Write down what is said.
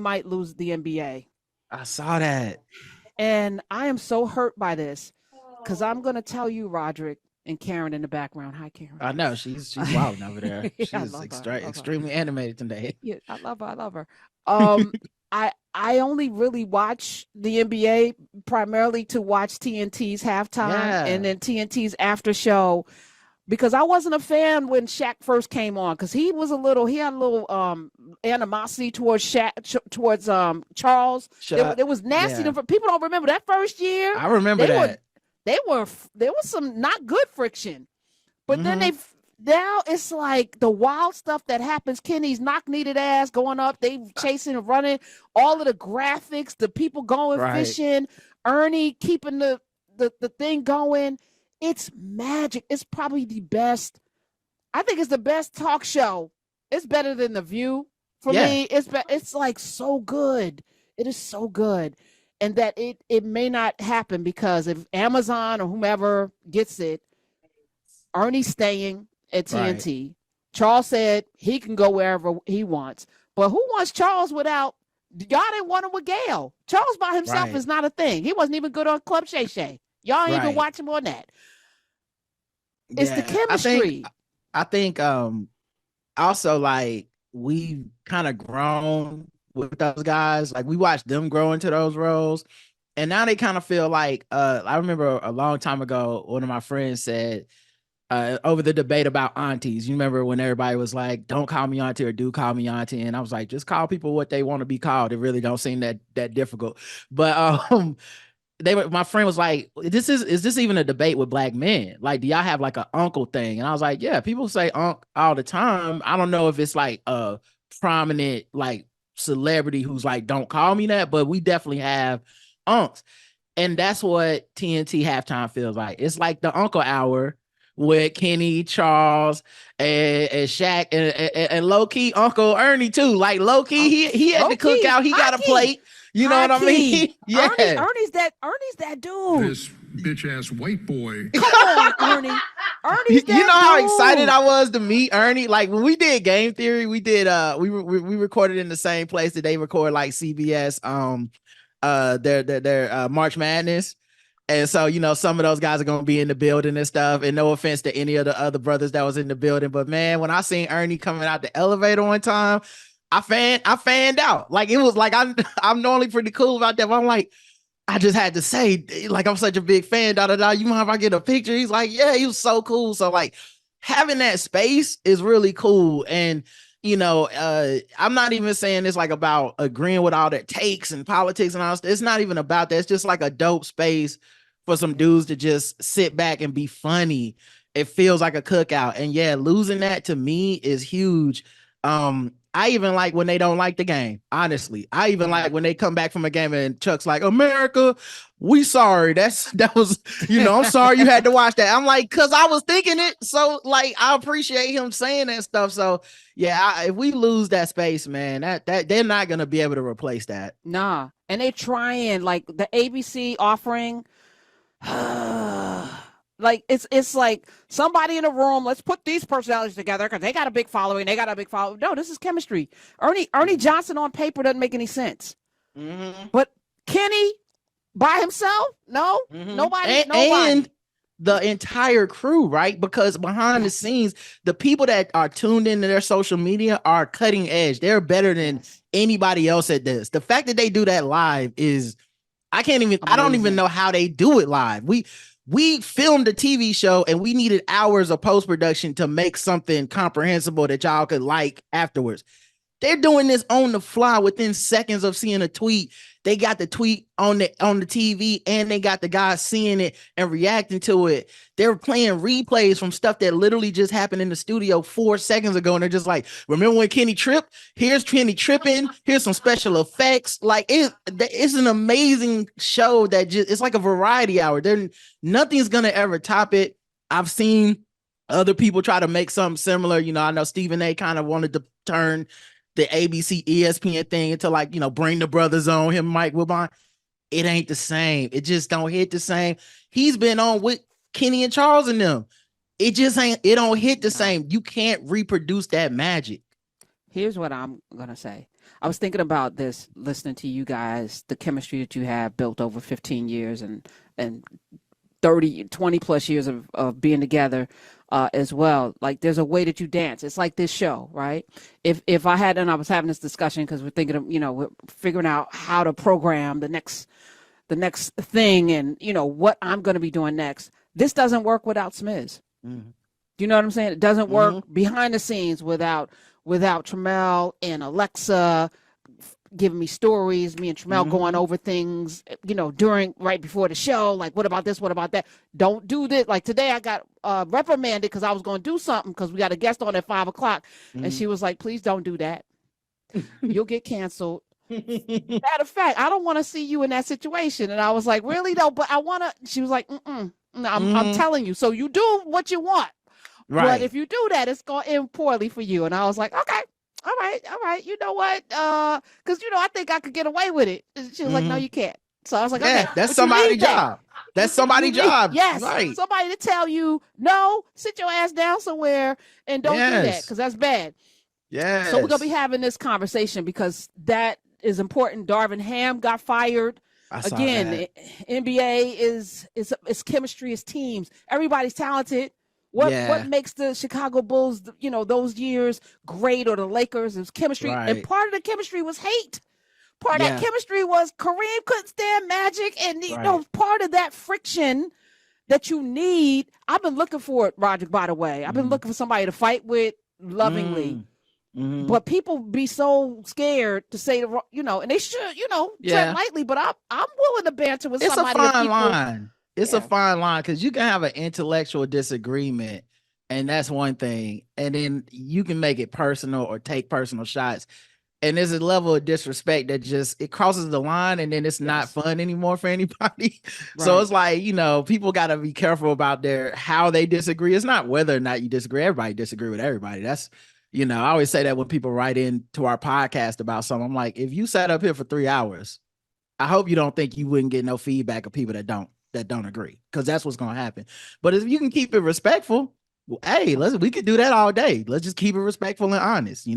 might lose the NBA. I saw that. And I am so hurt by this because I'm going to tell you, Roderick and Karen in the background. Hi, Karen. I know she's wilding over there. Yeah, She I is love her. I love her. extremely animated today. Yeah, I love her. I love her. Um, I only really watch the NBA primarily to watch TNT's halftime and Yeah, then TNT's after show because I wasn't a fan when Shaq first came on because he had a little animosity towards towards Charles. There was nasty. yeah. People don't remember that first year. I remember They were that. there was some not good friction. But then Hmm. now it's like the wild stuff that happens. Kenny's knock needed ass going up. They chasing and running. All of the graphics, the people going Right. fishing, Ernie keeping the thing going. It's magic. It's probably the best. I think it's the best talk show. It's better than The View for Yeah. me. It's like so good. It is so good. And that it may not happen because if Amazon or whomever gets it, Ernie's staying at Right. TNT. Charles said he can go wherever he wants. But who wants Charles without y'all didn't want him with Gail? Charles by himself Right. is not a thing. He wasn't even good on Club Shay Shay. Y'all ain't even Right. watch him on that. It's the Yeah. chemistry. I think also like we kind of grown with those guys. Like we watched them grow into those roles. And now they kind of feel like I remember a long time ago, one of my friends said over the debate about aunties. You remember when everybody was like, "Don't call me auntie" or "Do call me auntie," and I was like, "Just call people what they want to be called. It really don't seem that difficult." But my friend was like, is this even a debate with black men? Like, do y'all have like an uncle thing? And I was like, yeah, people say unc all the time. I don't know if it's like a prominent like celebrity who's like, don't call me that, but we definitely have unks. And that's what TNT halftime feels like. It's like the uncle hour with Kenny, Charles, and Shaq, and low key Uncle Ernie too. Like low key, he had Low the key, cookout. He got a high key, plate. You know high what I mean? key. Yeah. Ernie's that dude. This bitch ass white boy. Come on, Ernie. Ernie's You know that how excited dude. I was to meet Ernie. Like when we did Game Theory, we did we recorded in the same place that they record like CBS their March Madness. And so, you know, some of those guys are going to be in the building and stuff. And no offense to any of the other brothers that was in the building, but man, when I seen Ernie coming out the elevator one time, I fanned out. Like it was like I'm normally pretty cool about that, but I'm like, I just had to say, like, I'm such a big fan. Da da da. You mind if I get a picture? He's like, yeah, he was so cool. So like, having that space is really cool. And you know, I'm not even saying it's like about agreeing with all that takes and politics and all this. It's not even about that. It's just like a dope space for some dudes to just sit back and be funny. It feels like a cookout. And yeah, losing that to me is huge. I even like when they don't like the game. Honestly, I even like when they come back from a game and Chuck's like, "America, we sorry. That was, you know, I'm sorry you had to watch that." I'm like, cause I was thinking it. So like, I appreciate him saying that stuff. So yeah, if we lose that space, man, that they're not gonna be able to replace that. Nah. And they trying like the ABC offering. Like it's like somebody in a room. Let's put these personalities together because they got a big following. They got a big following. No, this is chemistry. Ernie Johnson on paper doesn't make any sense. Mm-hmm. But Kenny by himself, no, nobody. And the entire crew, right? Because behind the scenes, the people that are tuned into their social media are cutting edge. They're better than anybody else at this. The fact that they do that live is, I don't even know how they do it live. We filmed a TV show and we needed hours of post-production to make something comprehensible that y'all could like afterwards. They're doing this on the fly within seconds of seeing a tweet. They got the tweet on the TV and they got the guys seeing it and reacting to it. They're playing replays from stuff that literally just happened in the studio 4 seconds ago. And they're just like, remember when Kenny tripped? Here's Kenny tripping. Here's some special effects. Like it's an amazing show that just, it's like a variety hour. Nothing's going to ever top it. I've seen other people try to make something similar. You know, I know Stephen A kind of wanted to turn the ABC ESPN thing into like, you know, Bring the Brothers on, him, Mike Wilbon. It ain't the same. It just don't hit the same. He's been on with Kenny and Charles and them. It just ain't, it don't hit the same. You can't reproduce that magic. Here's what I'm going to say. I was thinking about this, listening to you guys, the chemistry that you have built over 15 years and 30, 20 plus years of being together as well. Like there's a way that you dance. It's like this show, right? If I had, and I was having this discussion because we're thinking of, we're figuring out how to program the next thing and, what I'm going to be doing next. This doesn't work without Smiz. Mm-hmm. Do you know what I'm saying? It doesn't work behind the scenes without Tramel and Alexa giving me stories, me and Tramel going over things, right before the show, like, what about this? What about that? Don't do this. Like today I got reprimanded because I was going to do something because we got a guest on at 5:00 and she was like, please don't do that. You'll get canceled. Matter of fact, I don't want to see you in that situation. And I was like, really though? But I want to, she was like, I'm telling you. So you do what you want. Right. But if you do that, it's going to end poorly for you. And I was like, okay, all right. You know what? Because, I think I could get away with it. And she was like, no, you can't. So I was like, okay. That's somebody's job. That's somebody's job. Yes. Right. Somebody to tell you, no, sit your ass down somewhere and don't do that because that's bad. Yeah. So we're going to be having this conversation because that is important. Darvin Ham got fired. Again, NBA is chemistry, is teams. Everybody's talented. What makes the Chicago Bulls, those years great, or the Lakers, is chemistry. Right. And part of the chemistry was hate. Part of that chemistry was Kareem couldn't stand Magic. And, part of that friction that you need. I've been looking for it, Roger, by the way. I've been looking for somebody to fight with lovingly. But people be so scared to say, and they should, tread lightly. But I'm willing to banter with somebody. It's a fine line. It's a fine line because you can have an intellectual disagreement, and that's one thing. And then you can make it personal or take personal shots. And there's a level of disrespect that it crosses the line, and then it's not fun anymore for anybody. Right. So it's like, people got to be careful about how they disagree. It's not whether or not you disagree. Everybody disagree with everybody. That's, I always say that when people write into our podcast about something. I'm like, if you sat up here for 3 hours, I hope you don't think you wouldn't get no feedback of people that don't agree, because that's what's going to happen. But if you can keep it respectful, hey, we could do that all day. Let's just keep it respectful and honest,